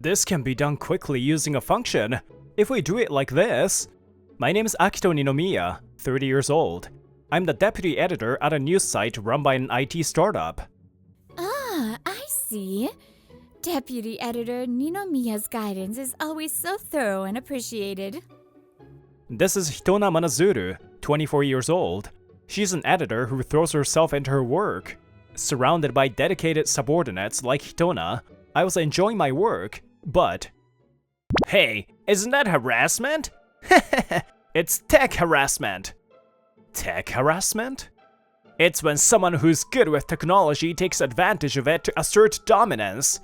This can be done quickly using a function. If we do it like this. My name is Akito Ninomiya, 30 years old. I'm the deputy editor at a news site run by an IT startup. Ah, I see. Deputy editor Ninomiya's guidance is always so thorough and appreciated. This is Hitona Manazuru, 24 years old. She's an editor who throws herself into her work. Surrounded by dedicated subordinates like Hitona, I was enjoying my work, but... Hey, isn't that harassment? It's tech harassment. Tech harassment? It's when someone who's good with technology takes advantage of it to assert dominance.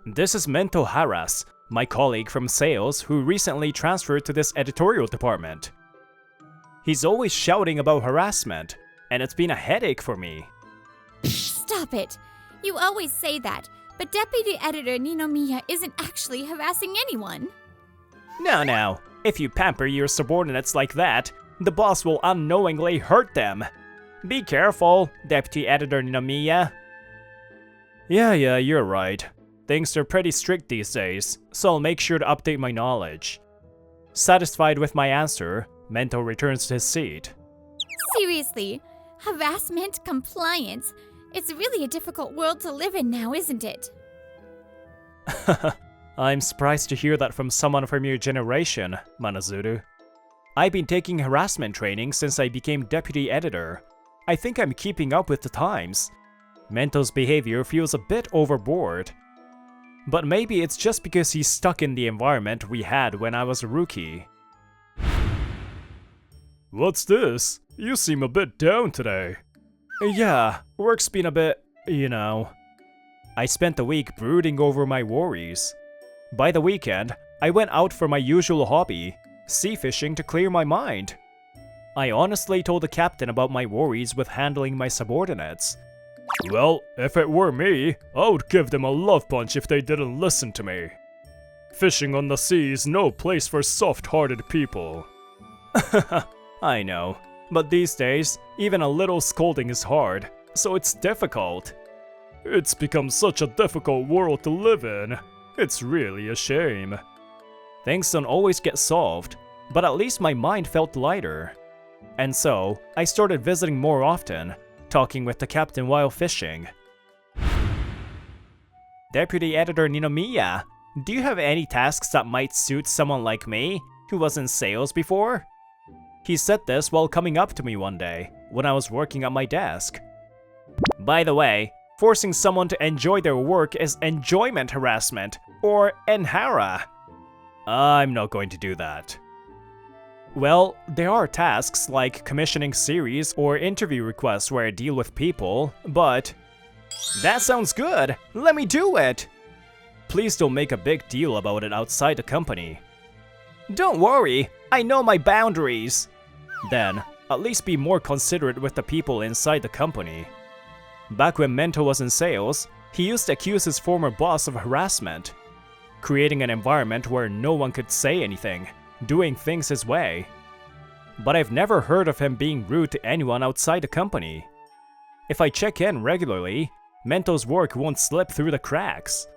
This is Mento Harass, my colleague from sales who recently transferred to this editorial department. He's always shouting about harassment, and it's been a headache for me. Stop it! You always say that, but Deputy Editor Ninomiya isn't actually harassing anyone. No. If you pamper your subordinates like that, the boss will unknowingly hurt them. Be careful, Deputy Editor Ninomiya. Yeah, you're right. Things are pretty strict these days, so I'll make sure to update my knowledge. Satisfied with my answer, Mento returns to his seat. Seriously, harassment compliance. It's really a difficult world to live in now, isn't it? I'm surprised to hear that from someone from your generation, Manazuru. I've been taking harassment training since I became deputy editor. I think I'm keeping up with the times. Mento's behavior feels a bit overboard. But maybe it's just because he's stuck in the environment we had when I was a rookie. What's this? You seem a bit down today. Yeah, work's been a bit, I spent the week brooding over my worries. By the weekend, I went out for my usual hobby, sea fishing, to clear my mind. I honestly told the captain about my worries with handling my subordinates. Well, if it were me, I would give them a love punch if they didn't listen to me. Fishing on the sea is no place for soft-hearted people. I know, but these days, even a little scolding is hard, so it's difficult. It's become such a difficult world to live in. It's really a shame. Things don't always get solved, but at least my mind felt lighter. And so, I started visiting more often, talking with the captain while fishing. Deputy Editor Ninomiya, do you have any tasks that might suit someone like me, who was in sales before? He said this while coming up to me one day, when I was working at my desk. By the way, forcing someone to enjoy their work is enjoyment harassment, or enhara. I'm not going to do that. Well, there are tasks like commissioning series or interview requests where I deal with people, but... That sounds good! Let me do it! Please don't make a big deal about it outside the company. Don't worry, I know my boundaries! Then, at least be more considerate with the people inside the company. Back when Mento was in sales, he used to accuse his former boss of harassment, creating an environment where no one could say anything, doing things his way. But I've never heard of him being rude to anyone outside the company. If I check in regularly, Mento's work won't slip through the cracks.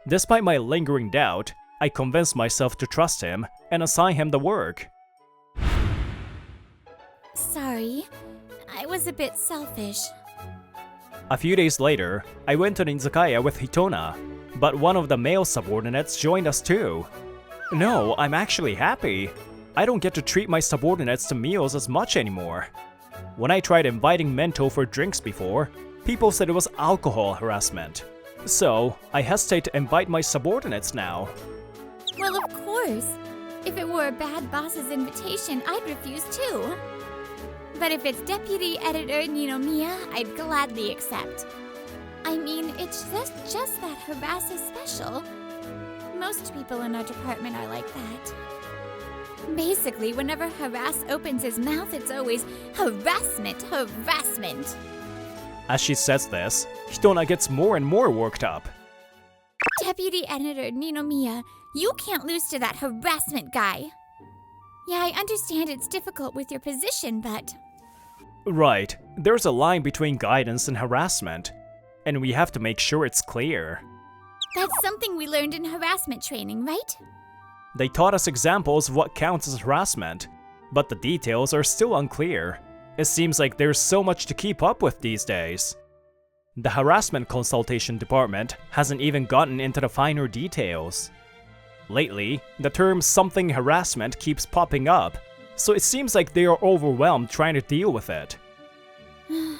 Despite my lingering doubt, I convinced myself to trust him and assign him the work. Sorry, I was a bit selfish. A few days later, I went to the izakaya with Hitona, but one of the male subordinates joined us too. No, I'm actually happy. I don't get to treat my subordinates to meals as much anymore. When I tried inviting Mento for drinks before, people said it was alcohol harassment. So, I hesitate to invite my subordinates now. Well, of course. If it were a bad boss's invitation, I'd refuse too. But if it's Deputy Editor Ninomiya, I'd gladly accept. I mean, it's just that harass is special. Most people in our department are like that. Basically, whenever harass opens his mouth, it's always harassment, harassment. As she says this, Hitona gets more and more worked up. Deputy Editor Ninomiya, you can't lose to that harassment guy. Yeah, I understand it's difficult with your position, but... Right, there's a line between guidance and harassment, and we have to make sure it's clear. That's something we learned in harassment training, right? They taught us examples of what counts as harassment, but the details are still unclear. It seems like there's so much to keep up with these days. The harassment consultation department hasn't even gotten into the finer details. Lately, the term something harassment keeps popping up, so it seems like they are overwhelmed trying to deal with it.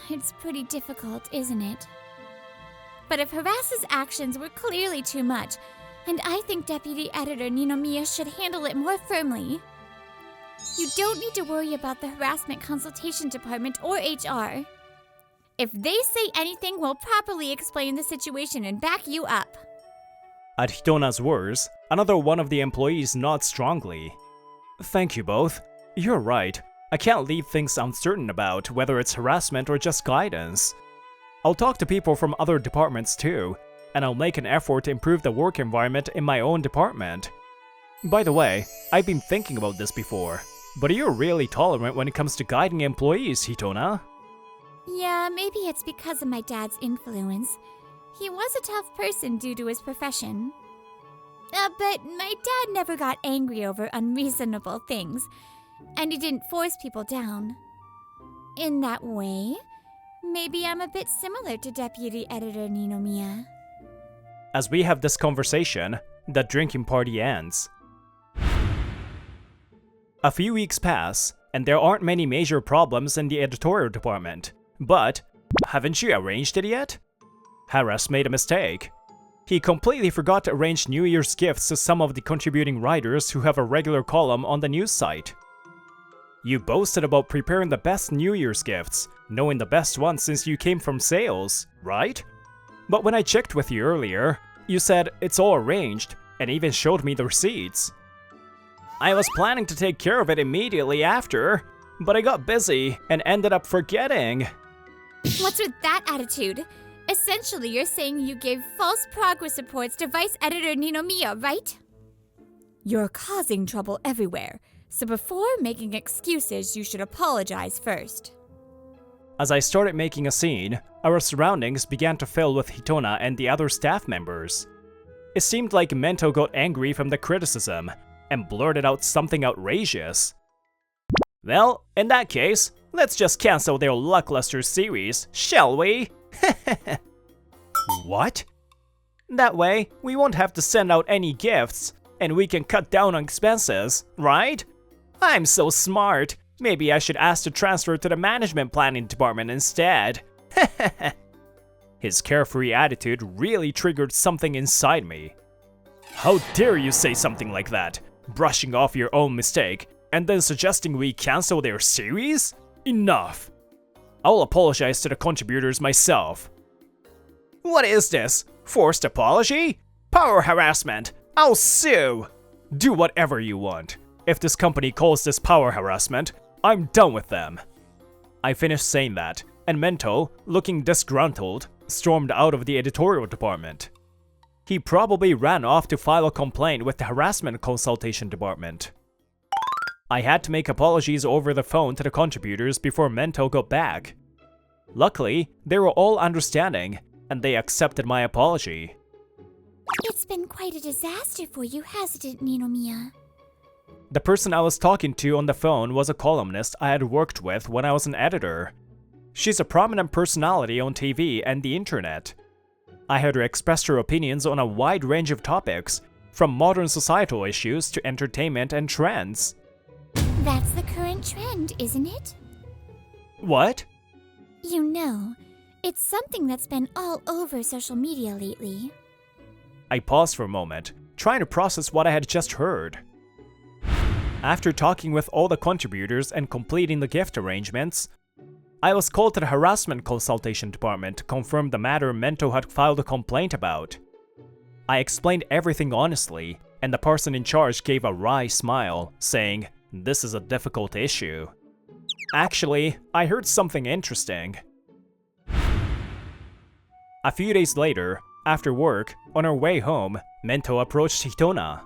It's pretty difficult, isn't it? But if Harass's actions were clearly too much, and I think Deputy Editor Ninomiya should handle it more firmly. You don't need to worry about the harassment consultation department or HR. If they say anything, we'll properly explain the situation and back you up. At Hitona's words, another one of the employees nods strongly. Thank you both. You're right. I can't leave things uncertain about whether it's harassment or just guidance. I'll talk to people from other departments too, and I'll make an effort to improve the work environment in my own department. By the way, I've been thinking about this before, but you're really tolerant when it comes to guiding employees, Hitona. Yeah, maybe it's because of my dad's influence. He was a tough person due to his profession. But my dad never got angry over unreasonable things, and he didn't force people down. In that way, maybe I'm a bit similar to Deputy Editor Ninomiya. As we have this conversation, the drinking party ends. A few weeks pass, and there aren't many major problems in the editorial department. But, haven't you arranged it yet? Harass made a mistake. He completely forgot to arrange New Year's gifts to some of the contributing writers who have a regular column on the news site. You boasted about preparing the best New Year's gifts, knowing the best ones since you came from sales, right? But when I checked with you earlier, you said it's all arranged, and even showed me the receipts. I was planning to take care of it immediately after, but I got busy and ended up forgetting. What's with that attitude? Essentially, you're saying you gave false progress reports to Vice Editor Ninomiya, right? You're causing trouble everywhere, so before making excuses, you should apologize first. As I started making a scene, our surroundings began to fill with Hitona and the other staff members. It seemed like Mento got angry from the criticism and blurted out something outrageous. Well, in that case, let's just cancel their Lackluster series, shall we? What? That way, we won't have to send out any gifts, and we can cut down on expenses, right? I'm so smart. Maybe I should ask to transfer to the management planning department instead. His carefree attitude really triggered something inside me. How dare you say something like that, brushing off your own mistake, and then suggesting we cancel their series? Enough. I'll apologize to the contributors myself. What is this? Forced apology? Power harassment! I'll sue! Do whatever you want. If this company calls this power harassment, I'm done with them. I finished saying that, and Mento, looking disgruntled, stormed out of the editorial department. He probably ran off to file a complaint with the harassment consultation department. I had to make apologies over the phone to the contributors before Mento got back. Luckily, they were all understanding, and they accepted my apology. It's been quite a disaster for you, hasn't it, Ninomiya? The person I was talking to on the phone was a columnist I had worked with when I was an editor. She's a prominent personality on TV and the internet. I heard her express her opinions on a wide range of topics, from modern societal issues to entertainment and trends. That's the current trend, isn't it? What? You know, it's something that's been all over social media lately. I paused for a moment, trying to process what I had just heard. After talking with all the contributors and completing the gift arrangements, I was called to the harassment consultation department to confirm the matter Mento had filed a complaint about. I explained everything honestly, and the person in charge gave a wry smile, saying, "This is a difficult issue." Actually, I heard something interesting. A few days later, after work, on our way home, Mento approached Hitona.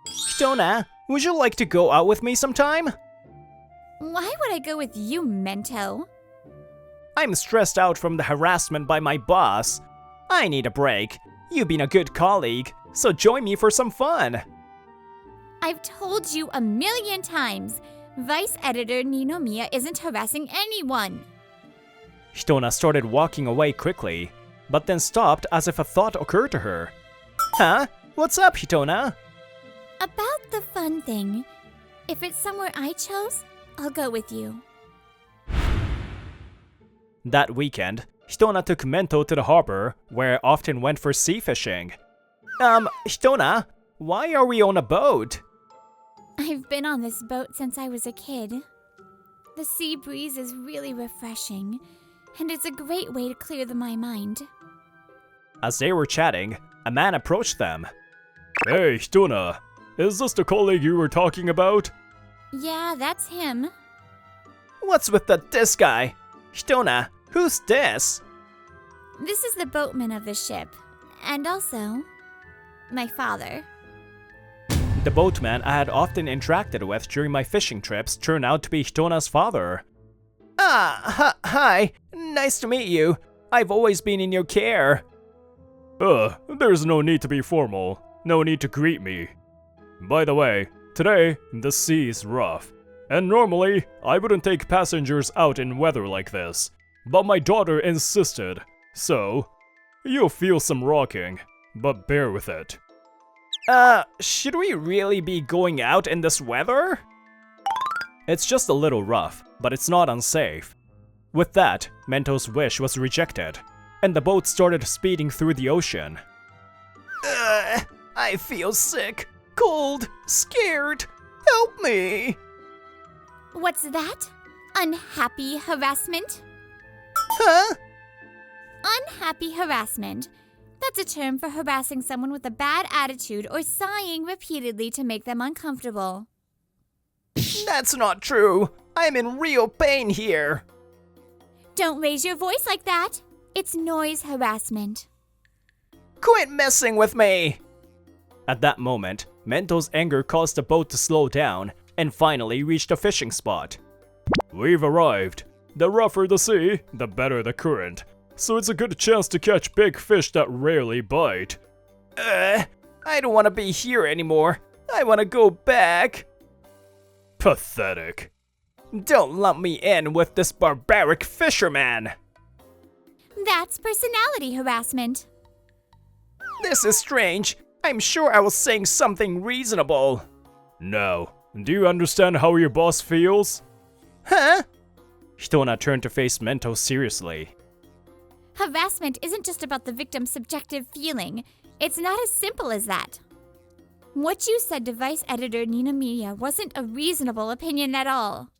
Hitona, would you like to go out with me sometime? Why would I go with you, Mento? I'm stressed out from the harassment by my boss. I need a break. You've been a good colleague, so join me for some fun. I've told you a million times, Vice Editor Ninomiya isn't harassing anyone. Hitona started walking away quickly, but then stopped as if a thought occurred to her. Huh? What's up, Hitona? About the fun thing, if it's somewhere I chose, I'll go with you. That weekend, Hitona took Mento to the harbor, where I often went for sea fishing. Hitona, why are we on a boat? I've been on this boat since I was a kid. The sea breeze is really refreshing, and it's a great way to clear my mind. As they were chatting, a man approached them. Hey, Hitona, is this the colleague you were talking about? Yeah, that's him. What's with this guy? Hitona, who's this? This is the boatman of the ship, and also my father. The boatman I had often interacted with during my fishing trips turned out to be Hitona's father. Hi, nice to meet you. I've always been in your care. There's no need to be formal. No need to greet me. By the way, today the sea is rough, and normally I wouldn't take passengers out in weather like this, but my daughter insisted, so you'll feel some rocking, but bear with it. Should we really be going out in this weather? It's just a little rough, but it's not unsafe. With that, Mento's wish was rejected, and the boat started speeding through the ocean. I feel sick, cold, scared. Help me! What's that? Unhappy harassment? Huh? Unhappy harassment. That's a term for harassing someone with a bad attitude or sighing repeatedly to make them uncomfortable. That's not true. I'm in real pain here. Don't raise your voice like that. It's noise harassment. Quit messing with me! At that moment, Mento's anger caused the boat to slow down and finally reached a fishing spot. We've arrived. The rougher the sea, the better the current. So it's a good chance to catch big fish that rarely bite. I don't want to be here anymore. I want to go back. Pathetic. Don't lump me in with this barbaric fisherman. That's personality harassment. This is strange. I'm sure I was saying something reasonable. No. Do you understand how your boss feels? Huh? Hitona turned to face Mento seriously. Harassment isn't just about the victim's subjective feeling. It's not as simple as that. What you said to Vice Editor Ninomiya wasn't a reasonable opinion at all.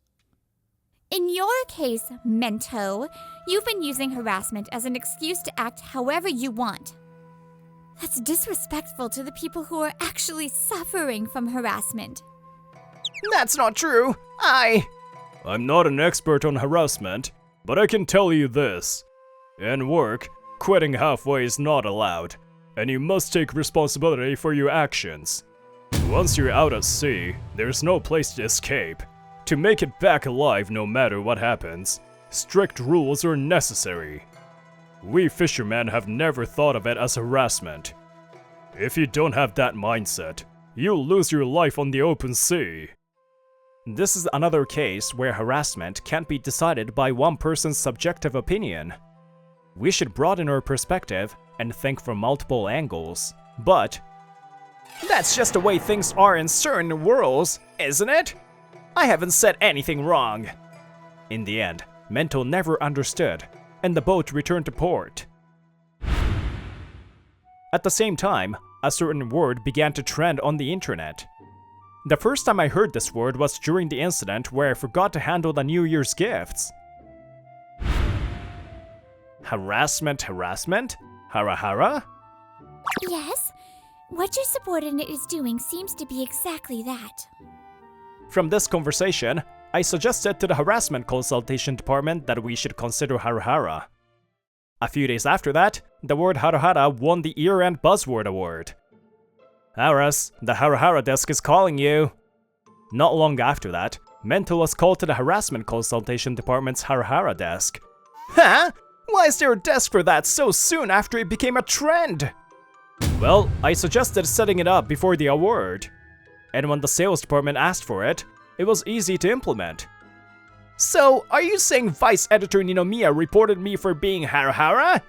In your case, Mento, you've been using harassment as an excuse to act however you want. That's disrespectful to the people who are actually suffering from harassment. That's not true. I'm not an expert on harassment, but I can tell you this. In work, quitting halfway is not allowed, and you must take responsibility for your actions. Once you're out at sea, there's no place to escape. To make it back alive no matter what happens, strict rules are necessary. We fishermen have never thought of it as harassment. If you don't have that mindset, you'll lose your life on the open sea. This is another case where harassment can't be decided by one person's subjective opinion. We should broaden our perspective and think from multiple angles, but that's just the way things are in certain worlds, isn't it? I haven't said anything wrong. In the end, Mento never understood, and the boat returned to port. At the same time, a certain word began to trend on the internet. The first time I heard this word was during the incident where I forgot to handle the New Year's gifts. Harassment? Hara? Yes, what your subordinate is doing seems to be exactly that. From this conversation, I suggested to the harassment consultation department that we should consider hara. A few days after that, the word hara won the year-end buzzword award. Haras, the hara desk is calling you. Not long after that, Mento was called to the harassment consultation department's hara desk. Huh? Why is there a desk for that so soon after it became a trend? Well, I suggested setting it up before the award. And when the sales department asked for it, it was easy to implement. So, are you saying Vice Editor Ninomiya reported me for being hara-hara?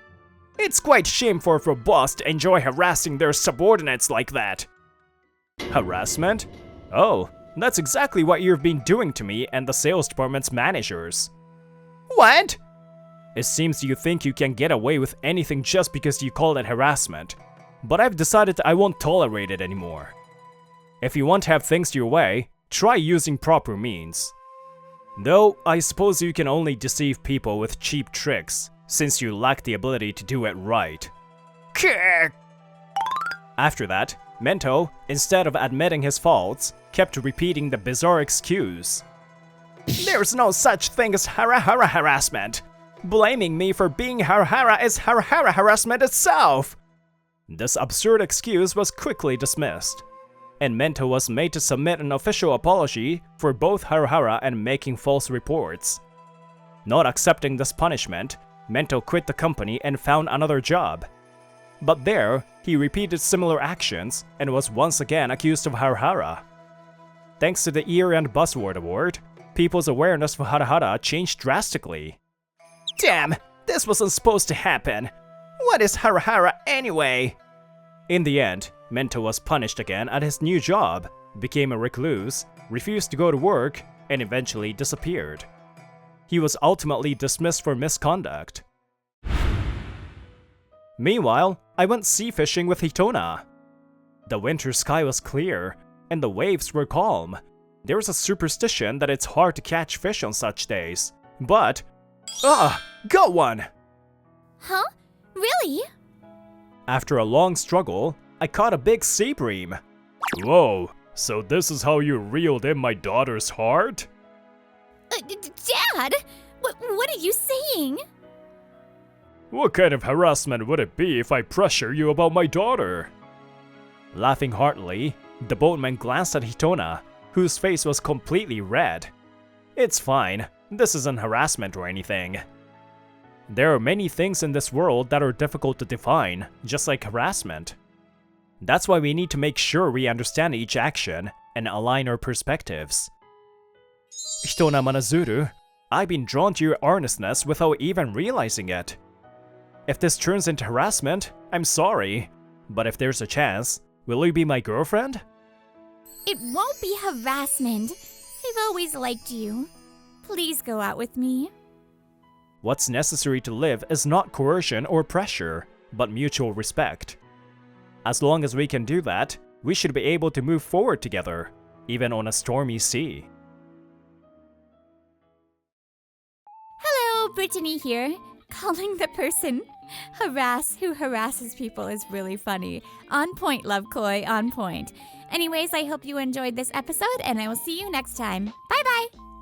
It's quite shameful for a boss to enjoy harassing their subordinates like that. Harassment? Oh, that's exactly what you've been doing to me and the sales department's managers. What? It seems you think you can get away with anything just because you call it harassment, but I've decided I won't tolerate it anymore. If you want to have things your way, try using proper means. Though, I suppose you can only deceive people with cheap tricks, since you lack the ability to do it right. After that, Mento, instead of admitting his faults, kept repeating the bizarre excuse. There's no such thing as hara-hara harassment. Blaming me for being hara-hara is hara-hara harassment itself. This absurd excuse was quickly dismissed, and Mento was made to submit an official apology for both hara-hara and making false reports. Not accepting this punishment, Mento quit the company and found another job. But there, he repeated similar actions and was once again accused of hara-hara. Thanks to the year-end Buzzword Award, people's awareness for hara-hara changed drastically. Damn, this wasn't supposed to happen. What is hara-hara anyway? In the end, Mento was punished again at his new job, became a recluse, refused to go to work, and eventually disappeared. He was ultimately dismissed for misconduct. Meanwhile, I went sea fishing with Hitona. The winter sky was clear, and the waves were calm. There is a superstition that it's hard to catch fish on such days, but... got one! Huh? Really? After a long struggle, I caught a big sea bream. Whoa, so this is how you reeled in my daughter's heart? Dad! What are you saying? What kind of harassment would it be if I pressure you about my daughter? Laughing heartily, the boatman glanced at Hitona, whose face was completely red. It's fine, this isn't harassment or anything. There are many things in this world that are difficult to define, just like harassment. That's why we need to make sure we understand each action and align our perspectives. Hitona Manazuru, I've been drawn to your earnestness without even realizing it. If this turns into harassment, I'm sorry, but if there's a chance, will you be my girlfriend? It won't be harassment. I've always liked you. Please go out with me. What's necessary to live is not coercion or pressure, but mutual respect. As long as we can do that, we should be able to move forward together, even on a stormy sea. Hello, Brittany here. Calling the person who harasses people is really funny. On point, Love Koi, on point. Anyways, I hope you enjoyed this episode, and I will see you next time. Bye-bye!